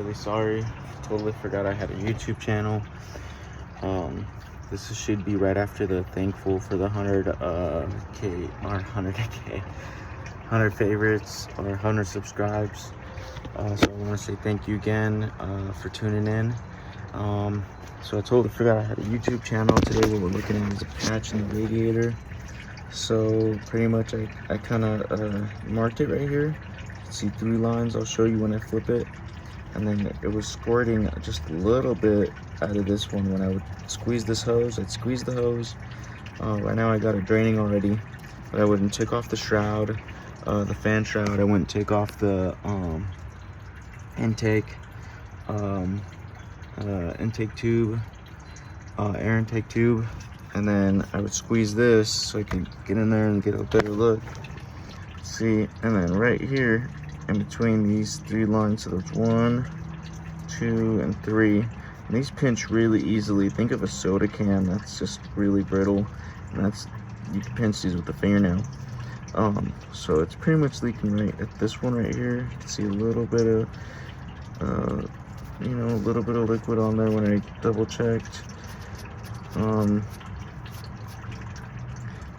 really sorry. Totally forgot I had a YouTube channel. Should be right after the thankful for the 100 favorites or 100 subscribes. So I want to say thank you again for tuning in. So I totally forgot I had a YouTube channel. Today what we're looking at is a patch in the radiator. So pretty much I kind of marked it right here. You can see 3 lines. I'll show you when I flip it. And then it was squirting just a little bit out of this one. When I would squeeze this hose, I'd squeeze the hose. Right now I got it draining already, but I wouldn't take off the shroud, the fan shroud. I wouldn't take off the intake tube, air intake tube. And then I would squeeze this so I could get in there and get a better look. See, and then right here in between these 3 lines, so there's 1, 2, and 3, and these pinch really easily. Think of a soda can that's just really brittle, and you can pinch these with a fingernail. So it's pretty much leaking right at this one right here. You can see a little bit of a little bit of liquid on there when I double checked.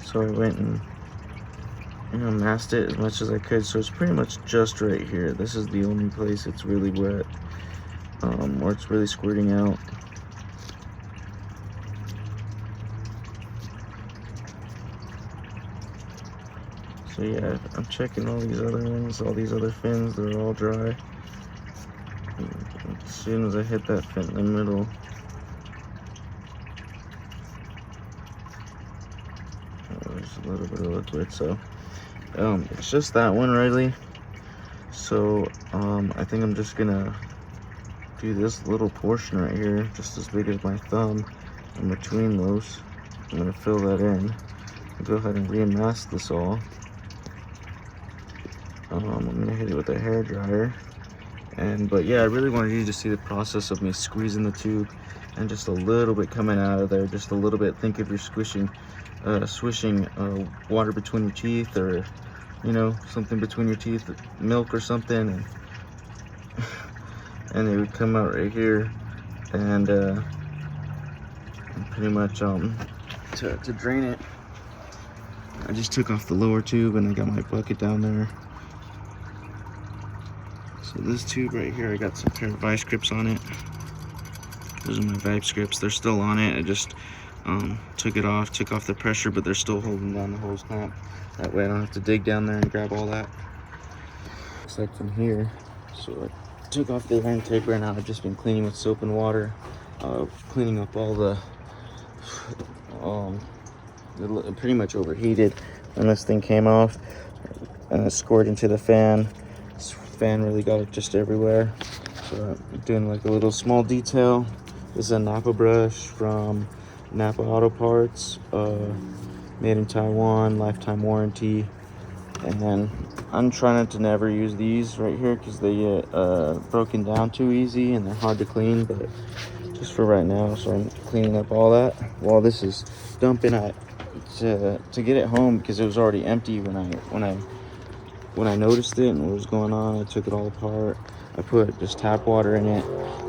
So I went and masked it as much as I could. So it's pretty much just right here. This is the only place it's really wet, or it's really squirting out. So yeah, I'm checking all these other ones, all these other fins. They're all dry. As soon as I hit that fin in the middle, there's a little bit of liquid. So it's just that one really. So I think I'm just gonna do this little portion right here, just as big as my thumb, in between those. I'm gonna fill that in. I'll go ahead and re-mask this all. I'm gonna hit it with a hair dryer. But yeah, I really wanted you to see the process of me squeezing the tube and just a little bit coming out of there, just a little bit. Think of you're swishing water between your teeth, or something between your teeth, milk or something, and it would come out right here, and pretty much to drain it, I just took off the lower tube and I got my bucket down there. So this tube right here, I got some pair of vice grips on it. Those are my vice grips. They're still on it. I just took off the pressure, but they're still holding down the hose clamp. That way I don't have to dig down there and grab all that. Looks like from here. So I took off the air intake. Right now I've just been cleaning with soap and water, cleaning up all the it pretty much overheated when this thing came off, and it scored into the fan. This fan really got it just everywhere. So I'm doing like a little small detail. This is a Napa brush from Napa Auto Parts, made in Taiwan, lifetime warranty. And then I'm trying to never use these right here because they get broken down too easy and they're hard to clean, but just for right now. So I'm cleaning up all that while this is dumping to get it home, because it was already empty when I noticed it and what was going on. I took it all apart. I put just tap water in it.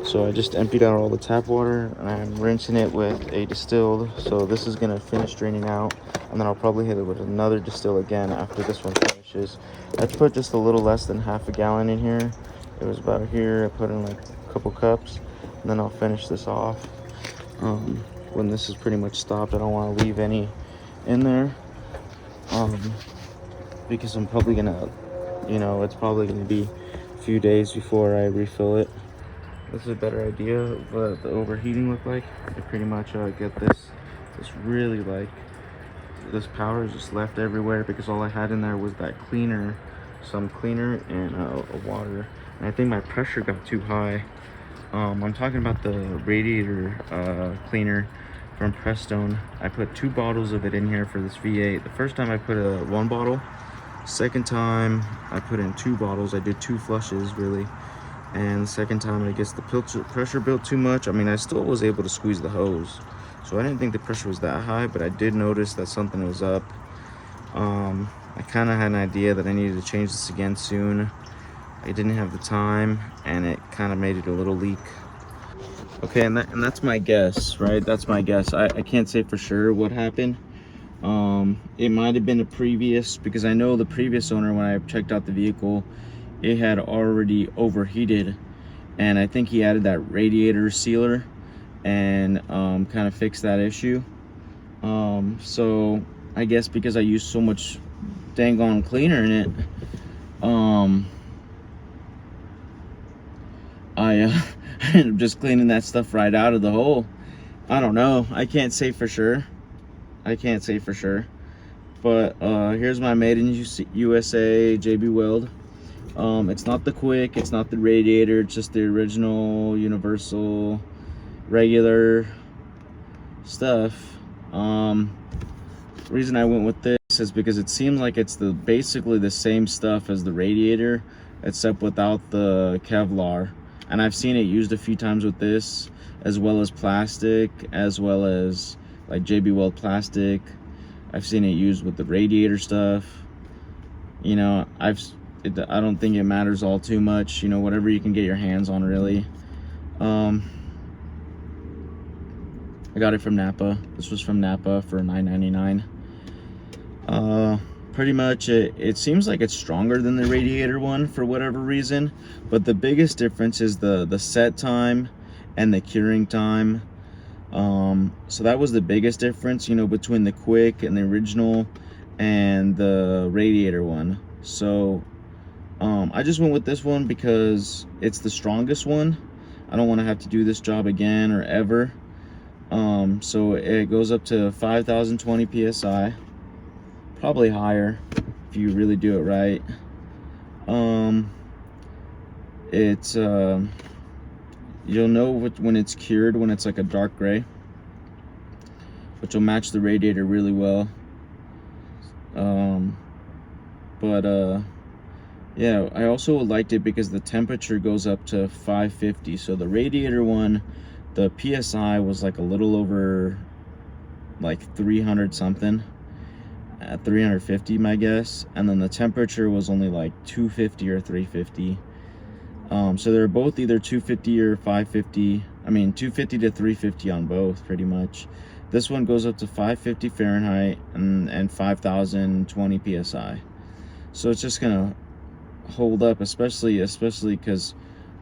So I just emptied out all the tap water and I'm rinsing it with a distilled. So this is gonna finish draining out, and then I'll probably hit it with another distill again after this one finishes. I put just a little less than half a gallon in here. It was about here. I put in like a couple cups, and then I'll finish this off. When this is pretty much stopped, I don't want to leave any in there, because I'm probably gonna, it's probably gonna be a few days before I refill it. This is a better idea of what the overheating looked like. I pretty much get this really, like, this powder is just left everywhere because all I had in there was that cleaner, some cleaner, and water. And I think my pressure got too high. I'm talking about the radiator cleaner from Prestone. I put 2 bottles of it in here for this V8. The first time I put 1 bottle. Second time I put in 2 bottles. I did 2 flushes really. And the second time, I guess the pressure built too much. I mean, I still was able to squeeze the hose, so I didn't think the pressure was that high, but I did notice that something was up. I kind of had an idea that I needed to change this again soon. I didn't have the time, and it kind of made it a little leak. Okay, and that's my guess, right? That's my guess. I can't say for sure what happened. It might have been a previous, because I know the previous owner, when I checked out the vehicle, it had already overheated, and I think he added that radiator sealer and kind of fixed that issue. So I guess because I used so much dang on cleaner in it, I ended up just cleaning that stuff right out of the hole. I don't know. I can't say for sure. I can't say for sure. But here's my made in USA JB Weld. It's not the quick, it's not the radiator, it's just the original universal regular stuff. Reason I went with this is because it seems like it's basically the same stuff as the radiator, except without the Kevlar. And I've seen it used a few times with this, as well as plastic, as well as like JB Weld plastic. I've seen it used with the radiator stuff. You know, I don't think it matters all too much. You know, whatever you can get your hands on, really. I got it from Napa. This was from Napa for $9.99. Pretty much it seems like it's stronger than the radiator one for whatever reason, but the biggest difference is the set time and the curing time. So that was the biggest difference, you know, between the quick and the original and the radiator one. So I just went with this one because it's the strongest one. I don't want to have to do this job again or ever. So it goes up to 5,020 psi, probably higher if you really do it right. It's you'll know when it's cured when it's like a dark gray, which will match the radiator really well. Yeah, I also liked it because the temperature goes up to 550. So the radiator one, the PSI was like a little over like 300 something, at 350 my guess, and then the temperature was only like 250 or 350. So they're both either 250 or 550. I mean 250 to 350 on both, pretty much. This one goes up to 550 Fahrenheit and 5,020 psi. So it's just gonna hold up, especially because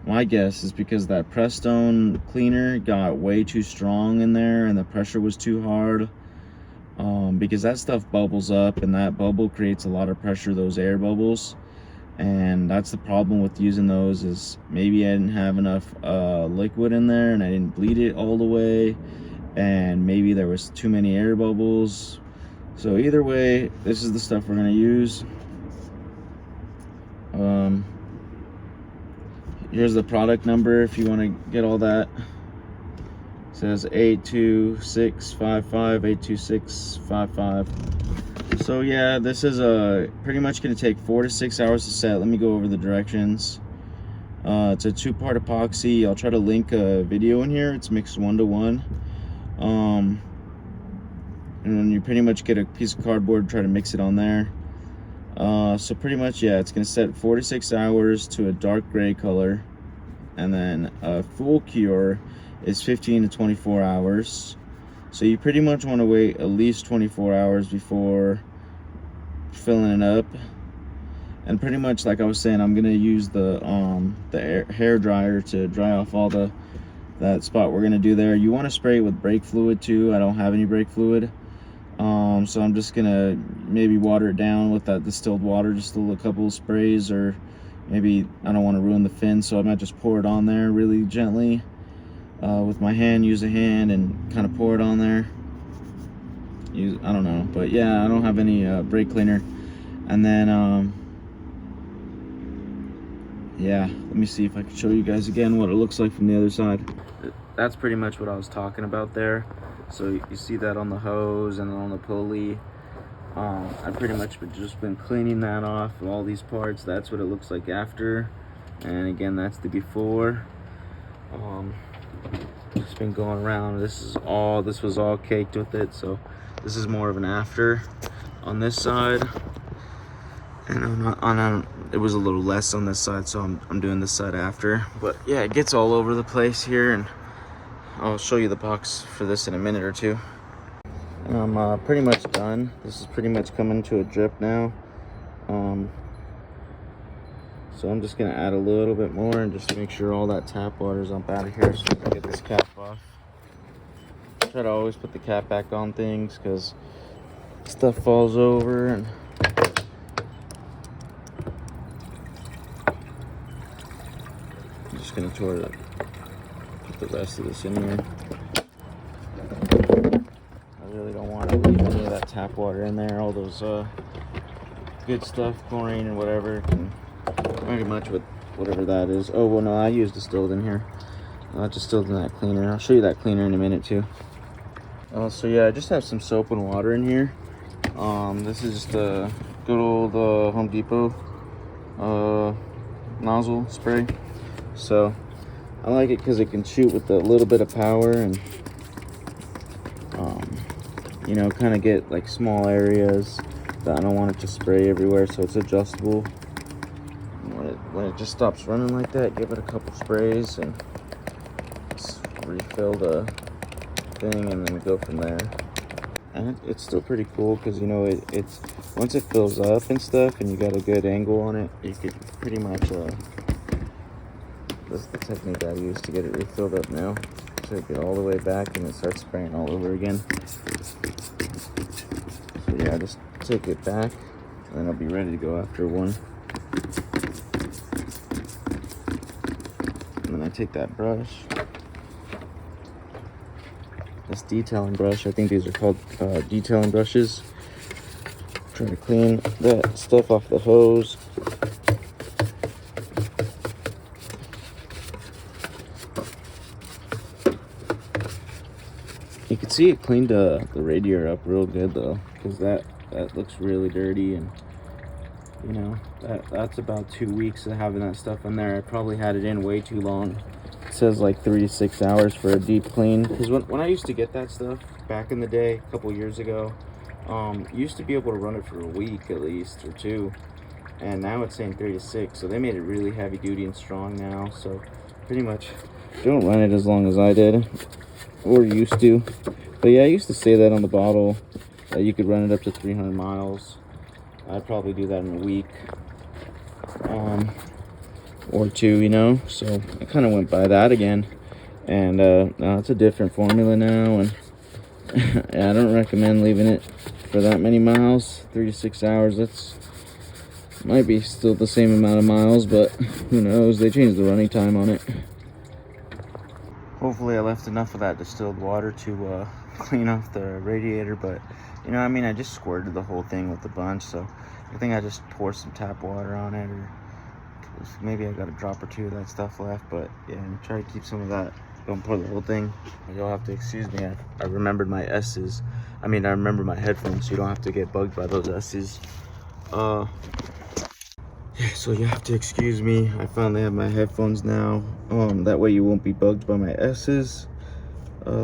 my guess is because that Prestone cleaner got way too strong in there and the pressure was too hard. Because that stuff bubbles up, and that bubble creates a lot of pressure, those air bubbles. And that's the problem with using those, is maybe I didn't have enough liquid in there and I didn't bleed it all the way, and maybe there was too many air bubbles. So either way, this is the stuff we're going to use. Here's the product number if you want to get all that. It says 82655, 82655. So yeah, this is pretty much going to take 4 to 6 hours to set. Let me go over the directions. It's a 2-part epoxy. I'll try to link a video in here. It's mixed 1-to-1. And then you pretty much get a piece of cardboard, try to mix it on there. So pretty much, yeah, it's going to set 4 to 6 hours to a dark gray color. And then a full cure is 15 to 24 hours. So you pretty much want to wait at least 24 hours before filling it up. And pretty much, like I was saying, I'm going to use the hair dryer to dry off all that spot we're going to do there. You want to spray it with brake fluid too. I don't have any brake fluid. So I'm just gonna maybe water it down with that distilled water, just a couple of sprays, or maybe I don't want to ruin the fin, so I might just pour it on there really gently with my hand. Use a hand and kind of pour it on there. I don't know, but yeah, I don't have any brake cleaner. And then yeah, let me see if I can show you guys again what it looks like from the other side. That's pretty much what I was talking about there. So you see that on the hose and on the pulley. I've pretty much just been cleaning that off, all these parts. That's what it looks like after. And again, that's the before. Just been going around. This was all caked with it. So this is more of an after on this side. And on it was a little less on this side, so I'm doing this side after. But yeah, it gets all over the place here, and I'll show you the box for this in a minute or two. And I'm pretty much done. This is pretty much coming to a drip now. So I'm just gonna add a little bit more and just make sure all that tap water's up out of here so I can get this cap off. Try to always put the cap back on things because stuff falls over. And I'm just gonna put the rest of this in here. I really don't want to leave any of that tap water in there. All those good stuff, chlorine and whatever, can pretty much with whatever that is. Oh well, no, I used distilled in here. Distilled in that cleaner. I'll show you that cleaner in a minute too. So yeah, I just have some soap and water in here. This is just a good old Home Depot nozzle spray. So I like it because it can shoot with a little bit of power and you know, kind of get like small areas that I don't want it to spray everywhere, so it's adjustable. When it just stops running like that, give it a couple sprays and refill the thing and then go from there. And it's still pretty cool because, you know, it's once it fills up and stuff and you got a good angle on it, you could pretty much that's the technique I use to get it refilled up now. Take it all the way back and it starts spraying all over again. So yeah, just take it back and I'll be ready to go after one. And then I take that brush, this detailing brush, I think these are called detailing brushes. Try to clean that stuff off the hose. You can see it cleaned the radiator up real good though, because that looks really dirty, and you know, that's about 2 weeks of having that stuff in there. I probably had it in way too long. It says like 3 to 6 hours for a deep clean, because when I used to get that stuff back in the day, a couple years ago, used to be able to run it for a week at least, or 2, and now it's saying 3 to 6, so they made it really heavy duty and strong now. So pretty much don't run it as long as I did or used to. But yeah, I used to say that on the bottle that you could run it up to 300 miles. I'd probably do that in a week or 2, you know. So I kind of went by that again, and now it's a different formula now, and I don't recommend leaving it for that many miles. 3 to 6 hours, that's might be still the same amount of miles, but who knows, they changed the running time on it. Hopefully I left enough of that distilled water to clean off the radiator, but you know, I mean, I just squirted the whole thing with a bunch, so I think I just pour some tap water on it, or maybe I got a drop or 2 of that stuff left. But yeah, try to keep some of that. Don't pour the whole thing. You'll have to excuse me, I remembered my S's. I mean, I remember my headphones, so you don't have to get bugged by those S's. Yeah, so you have to excuse me. I finally have my headphones now. That way you won't be bugged by my S's.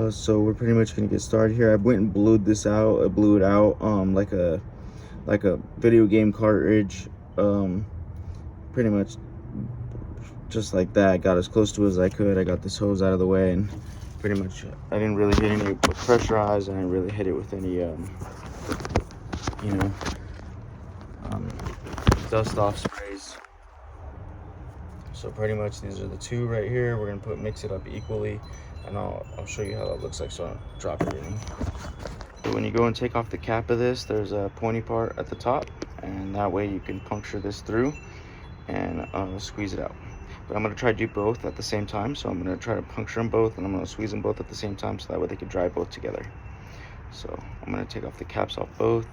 So we're pretty much gonna get started here. I went and blew this out. I blew it out like a video game cartridge. Pretty much just like that. I got as close to it as I could. I got this hose out of the way, and pretty much I didn't really hit any with pressurized. I didn't really hit it with any you know, dust off sprays. So pretty much these are the 2 right here. We're gonna mix it up equally, and I'll show you how that looks like, so I'll drop it in. So when you go and take off the cap of this, there's a pointy part at the top, and that way you can puncture this through and squeeze it out. But I'm gonna try to do both at the same time, so I'm gonna try to puncture them both, and I'm gonna squeeze them both at the same time, so that way they can dry both together. So I'm gonna take off the caps off both,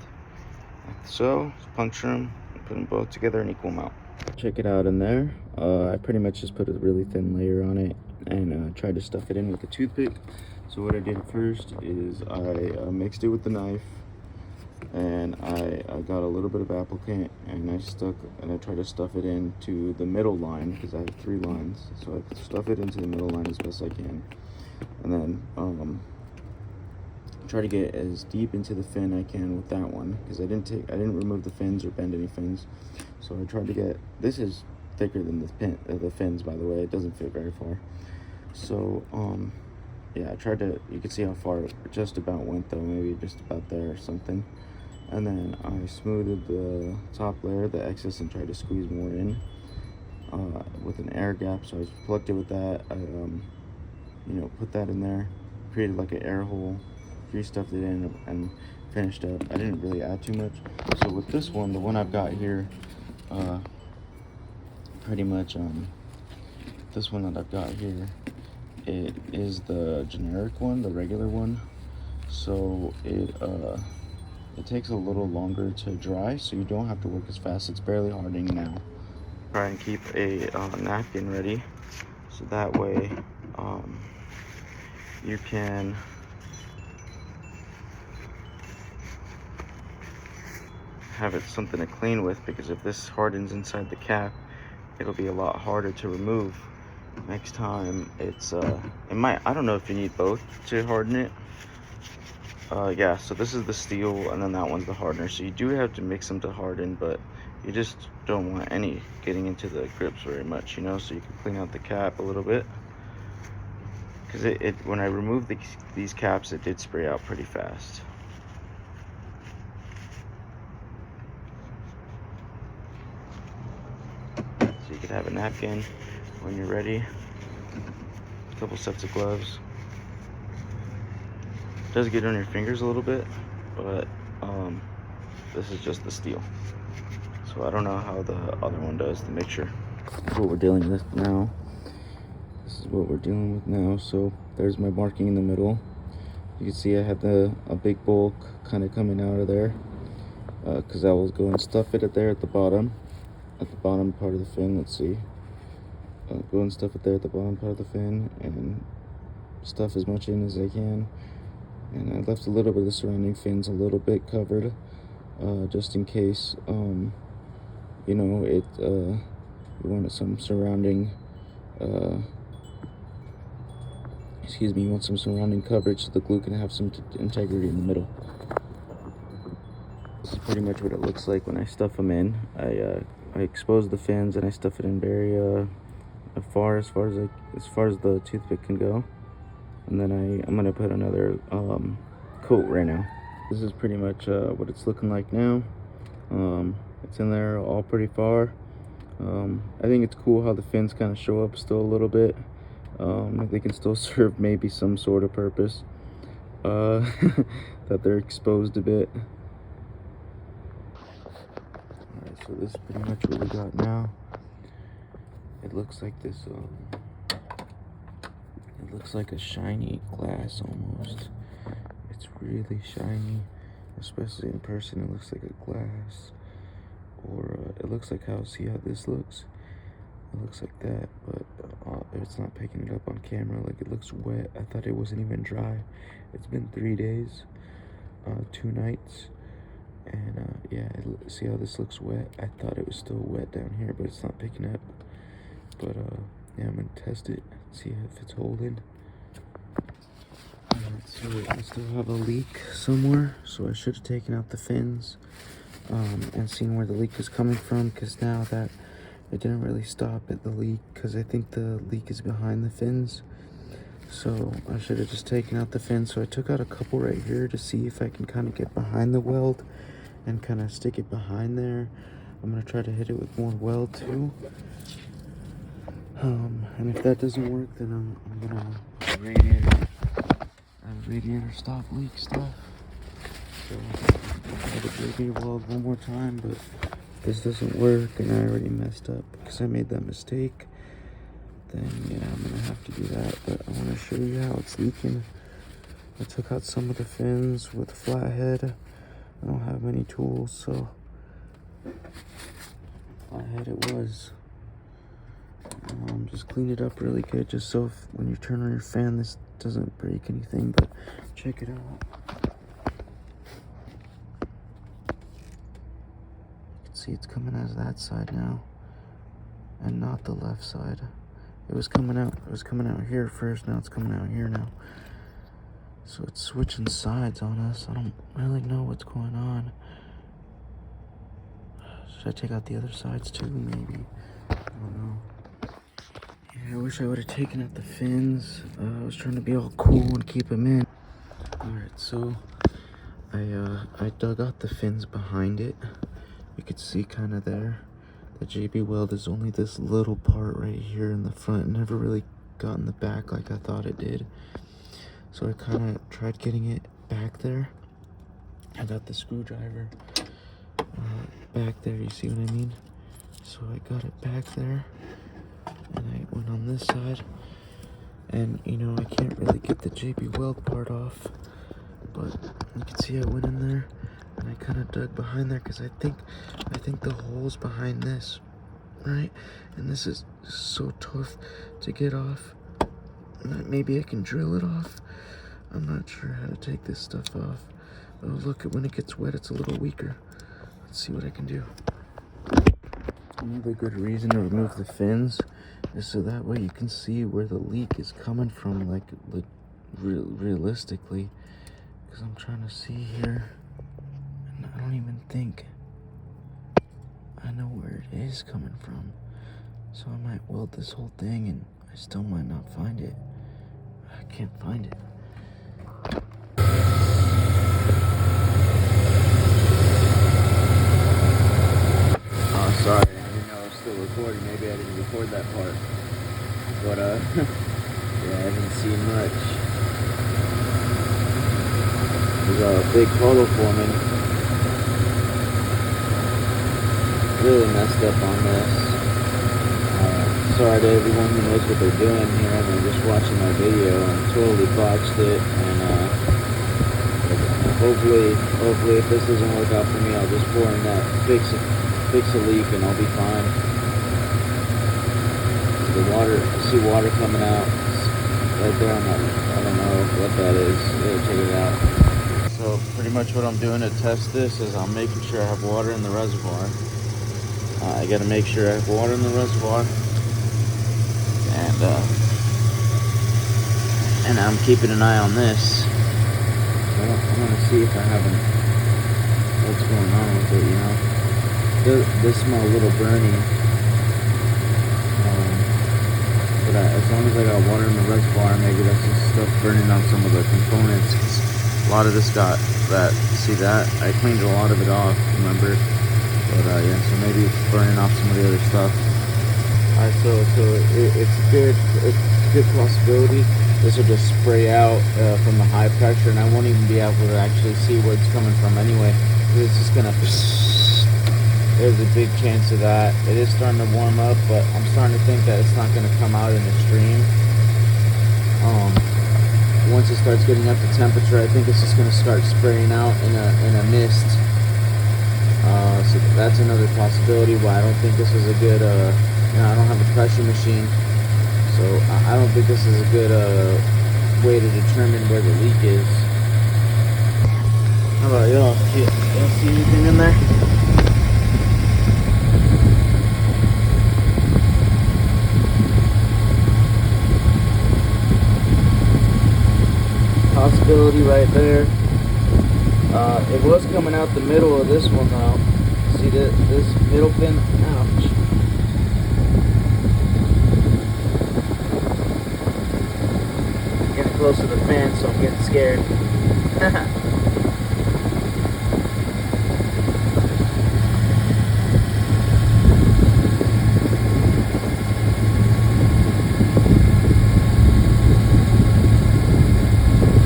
like so, puncture them, and put them both together in equal amount. Check it out in there. I pretty much just put a really thin layer on it and tried to stuff it in with a toothpick. So what I did first is I mixed it with the knife, and I got a little bit of applicant, and I tried to stuff it into the middle line, because I have 3 lines, so I stuff it into the middle line as best I can, and then try to get as deep into the fin I can with that one, because I didn't remove the fins or bend any fins. So I tried to get, this is thicker than the fins, by the way. It doesn't fit very far. So yeah, I tried to, you can see how far it just about went though, maybe just about there or something. And then I smoothed the top layer, the excess, and tried to squeeze more in with an air gap. So I plugged it with that. I you know, put that in there, created like an air hole, re-stuffed it in, and finished up. I didn't really add too much. So with this one, the one I've got here, pretty much this one that I've got here, it is the generic one, the regular one. So it takes a little longer to dry, so you don't have to work as fast. It's barely hardening now. Try and keep a napkin ready, so that way you can have it something to clean with, because if this hardens inside the cap, it'll be a lot harder to remove next time. It's it might, I don't know if you need both to harden it. Yeah, so this is the steel, and then that one's the hardener. So you do have to mix them to harden, but you just don't want any getting into the grips very much, you know. So you can clean out the cap a little bit, because it when I removed these caps, it did spray out pretty fast. So you could have a napkin when you're ready, a couple sets of gloves. It does get on your fingers a little bit, but this is just the steel. So I don't know how the other one does to make sure. What we're dealing with now. This is what we're dealing with now. So there's my marking in the middle. You can see I had a big bulk kind of coming out of there, because I was going to stuff it there at the bottom part of the fin. Let's see. Go and stuff it there at the bottom part of the fin, and stuff as much in as I can. And I left a little bit of the surrounding fins a little bit covered, just in case, you know, you want some surrounding, you want some surrounding coverage so the glue can have some integrity in the middle. This is pretty much what it looks like when I stuff them in. I expose the fins and I stuff it in very far as far as the toothpick can go. And then I'm gonna put another coat right now. This is pretty much what it's looking like now. It's in there all pretty far. I think it's cool how the fins kind of show up still a little bit. They can still serve maybe some sort of purpose, that they're exposed a bit. Alright, so this is pretty much what we got now. It looks like this, it looks like a shiny glass almost. It's really shiny, especially in person. It looks like a glass, or it looks like see how this looks? It looks like that, but it's not picking it up on camera. Like, it looks wet. I thought it wasn't even dry. It's been 3 days, 2 nights, and yeah, see how this looks wet? I thought it was still wet down here, but it's not picking up. But yeah, I'm gonna test it, see if it's holding. So I still have a leak somewhere, so I should have taken out the fins and seen where the leak is coming from, because now that it didn't really stop at the leak, because I think the leak is behind the fins. So I should have just taken out the fins. So I took out a couple right here to see if I can kind of get behind the weld and kind of stick it behind there. I'm gonna try to hit it with more weld too. And if that doesn't work, then I'm gonna radiator stop leak stuff. So I'll try to radiator weld one more time, but if this doesn't work and I already messed up because I made that mistake, then yeah, I'm gonna have to do that. But I want to show you how it's leaking. I took out some of the fins with a flathead. I don't have many tools, so flathead it was. Just clean it up really good, just so when you turn on your fan, this doesn't break anything. But check it out. You can see it's coming out of that side now, and not the left side. It was coming out here first. Now it's coming out here now. So it's switching sides on us. I don't really know what's going on. Should I take out the other sides too, maybe? I don't know. Yeah, I wish I would have taken out the fins. I was trying to be all cool and keep them in. Alright, so I dug out the fins behind it. You could see kind of there. The JB Weld is only this little part right here in the front. It never really got in the back like I thought it did. So I kind of tried getting it back there. I got the screwdriver back there, you see what I mean? So I got it back there, and I went on this side. And you know, I can't really get the JB Weld part off, but you can see I went in there and I kind of dug behind there because I think the hole's behind this, right? And this is so tough to get off. Maybe I can drill it off. I'm not sure how to take this stuff off. Oh, look, when it gets wet, it's a little weaker. Let's see what I can do. Another good reason to remove the fins is so that way you can see where the leak is coming from, like realistically. Because I'm trying to see here, and I don't even think I know where it is coming from. So I might weld this whole thing and I still might not find it. I can't find it. Oh, sorry, I didn't know I was still recording. Maybe I didn't record that part. But, yeah, I haven't seen much. There's a big photo forming. Really messed up on this. Sorry to everyone who knows what they're doing here and they're just watching my video and totally botched it. And hopefully if this doesn't work out for me, I'll just pour in that, fix a leak, and I'll be fine. The water, I see water coming out right there on that. I don't know what that is. Really check it out. So pretty much what I'm doing to test this is I'm making sure I have water in the reservoir. I got to make sure I have water in the reservoir. And I'm keeping an eye on this. I want to see if I haven't, what's going on with it, you know. This smells a little burny. But as long as I got water in the reservoir, maybe that's just stuff burning on some of the components. A lot of this got that, see that? I cleaned a lot of it off, remember? But yeah, so maybe it's burning off some of the other stuff. Alright, so it's a good possibility this will just spray out from the high pressure, and I won't even be able to actually see where it's coming from anyway. It's just gonna, there's a big chance of that. It is starting to warm up, but I'm starting to think that it's not gonna come out in a stream. Once it starts getting up to temperature, I think it's just gonna start spraying out in a mist. So that's another possibility why I don't think this is a good, I don't have a pressure machine, so I don't think this is a good way to determine where the leak is. How about y'all? Y'all see anything in there? Possibility right there. It was coming out the middle of this one though. See this middle pin? Ouch. Getting close to the fan, so I'm getting scared.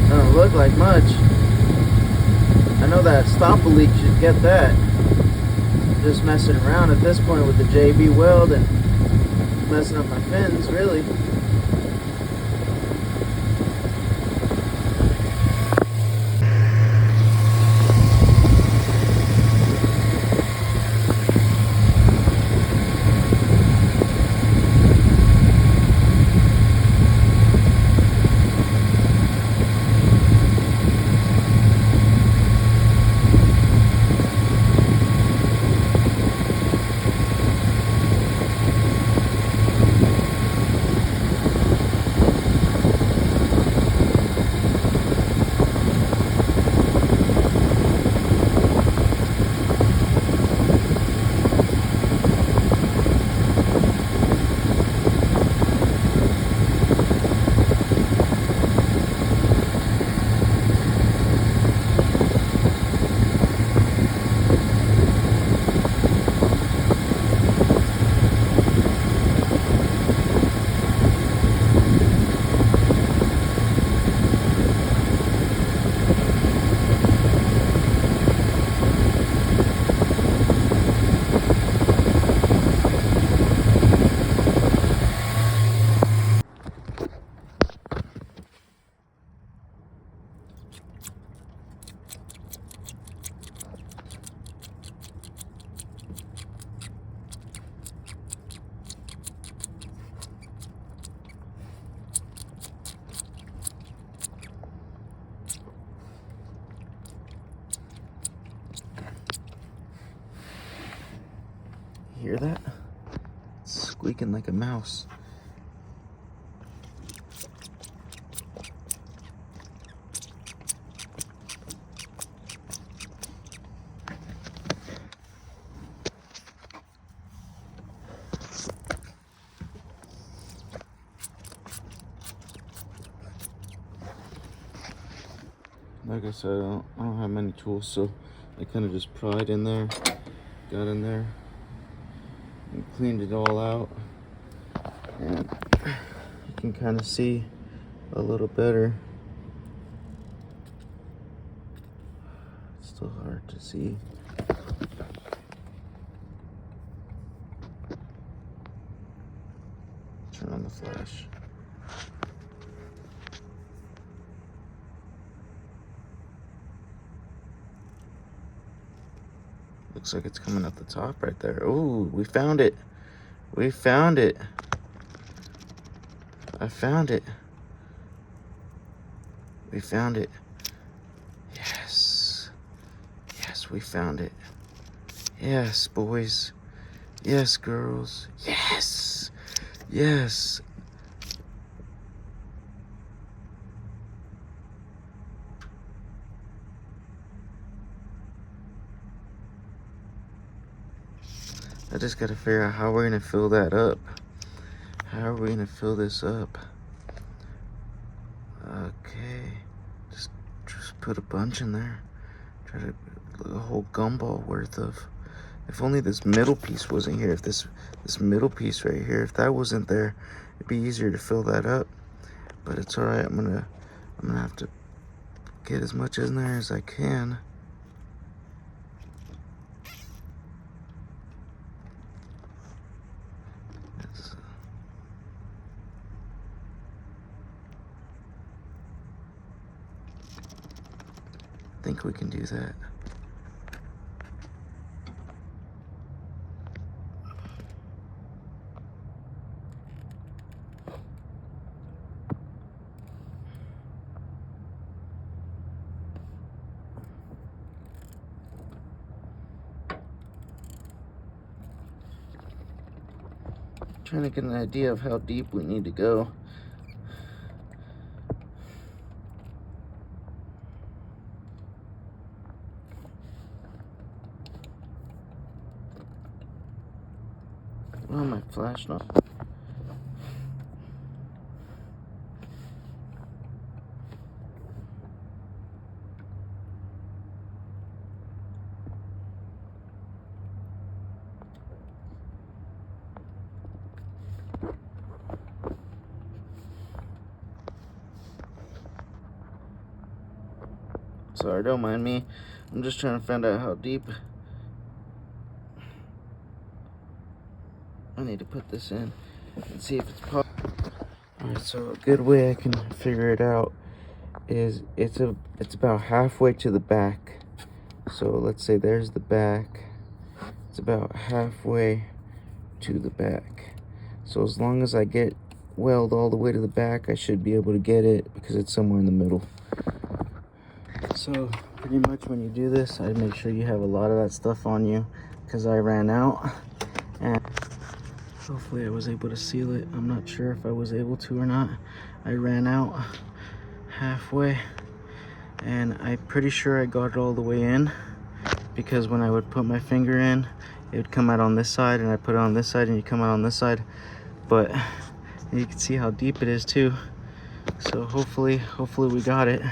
Doesn't look like much. I know that stopper leak should get that. Just messing around at this point with the JB Weld and messing up my fins, really. leaking like a mouse. Like I said, I don't have many tools, so I kind of just pried in there, got in there, and cleaned it all out. And you can kind of see a little better. It's still hard to see. Turn on the flash. Looks like it's coming up the top right there. Oh, we found it. We found it. I found it. We found it. Yes. Yes, we found it. Yes, boys. Yes, girls. Yes. Yes. I just gotta figure out how we're gonna fill that up. How are we gonna fill this up? Okay, just put a bunch in there. Try to a whole gumball worth of. If only this middle piece wasn't here. If this middle piece right here, if that wasn't there, it'd be easier to fill that up. But it's all right. I'm gonna have to get as much in there as I can. I think we can do that. Trying to get an idea of how deep we need to go. Oh, my flash not. Sorry, don't mind me. I'm just trying to find out how deep I need to put this in and see if it's possible. Alright, so a good way I can figure it out is it's about halfway to the back. So let's say there's the back. It's about halfway to the back. So as long as I get weld all the way to the back, I should be able to get it because it's somewhere in the middle. So pretty much when you do this, I make sure you have a lot of that stuff on you because I ran out. And hopefully I was able to seal it. I'm not sure if I was able to or not. I ran out halfway and I'm pretty sure I got it all the way in because when I would put my finger in, it would come out on this side, and I put it on this side and you come out on this side. But you can see how deep it is too. So hopefully we got it.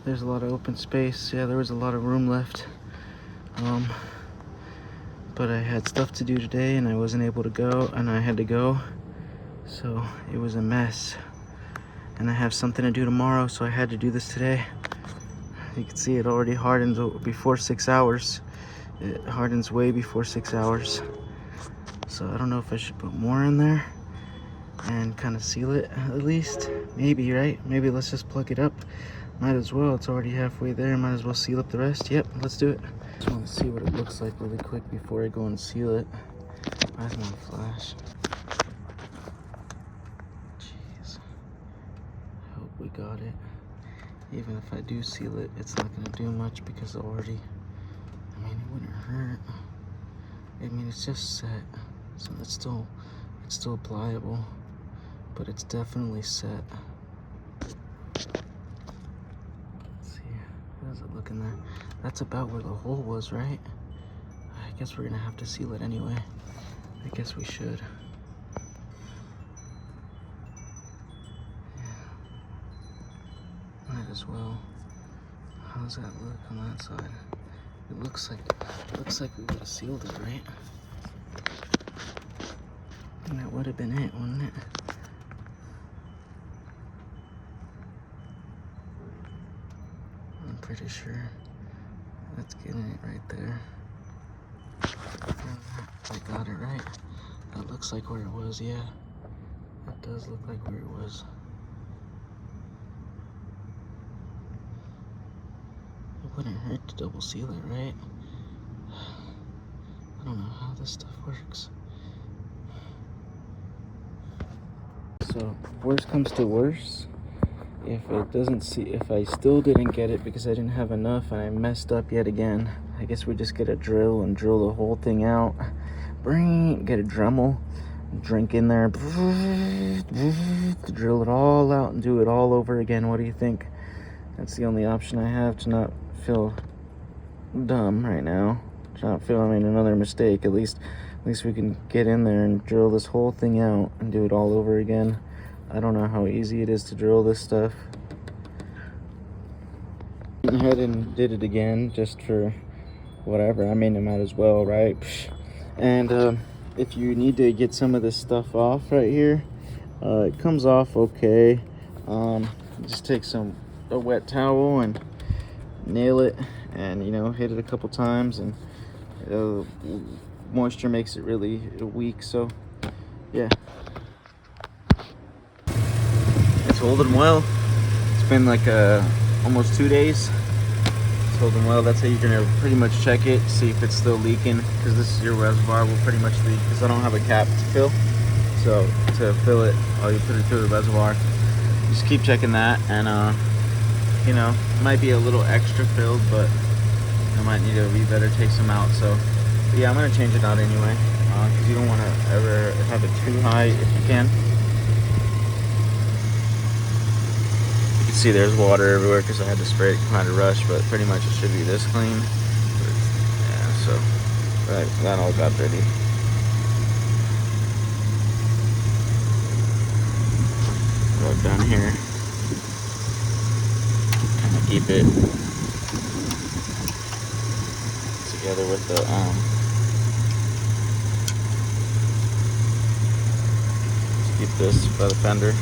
There's a lot of open space. Yeah, there was a lot of room left. But I had stuff to do today and I wasn't able to go, and I had to go. So it was a mess. And I have something to do tomorrow, so I had to do this today. You can see it already hardens before 6 hours. It hardens way before 6 hours. So I don't know if I should put more in there and kind of seal it at least. Maybe, right? Maybe let's just plug it up. Might as well, it's already halfway there. Might as well seal up the rest. Yep, let's do it. Just want to see what it looks like really quick before I go and seal it. Where's my flash? Jeez. I hope we got it. even if I do seal it, it's not gonna do much because already, I mean, it wouldn't hurt. I mean, it's just set, so it's still pliable, but it's definitely set. Let's see, how does it look in there? That's about where the hole was, right? I guess we're gonna have to seal it anyway. I guess we should. Yeah. Might as well. How does that look on that side? It looks like we would have sealed it, right? And that would have been it, wouldn't it? I'm pretty sure that's getting it right there. I got it right. That looks like where it was, yeah. That does look like where it was. It wouldn't hurt to double seal it, right? I don't know how this stuff works. So, worst comes to worst. If I still didn't get it because I didn't have enough and I messed up yet again, I guess we just get a drill and drill the whole thing out. Get a Dremel, drink in there, drill it all out and do it all over again. What do you think? That's the only option I have to not feel dumb right now. To not feel I made another mistake. At least we can get in there and drill this whole thing out and do it all over again. I don't know how easy it is to drill this stuff. Went ahead and did it again just for whatever. I mean, it might as well, right? And if you need to get some of this stuff off right here, it comes off okay. Just take a wet towel and nail it, and hit it a couple times, and moisture makes it really weak. So yeah, it's holding well. It's been like almost 2 days. It's holding well. That's how you're gonna pretty much check it, see if it's still leaking, because this is your reservoir will pretty much leak because I don't have a cap to fill. So to fill it, you put it through the reservoir. Just keep checking that, and it might be a little extra filled, but I might need to better take some out. So yeah, I'm gonna change it out anyway, because you don't want to ever have it too high if you can. You can see there's water everywhere because I had to spray it kind of rush, but pretty much it should be this clean. But yeah, so right, that all got ready. Go down here. Keep it together with the keep this by the fender.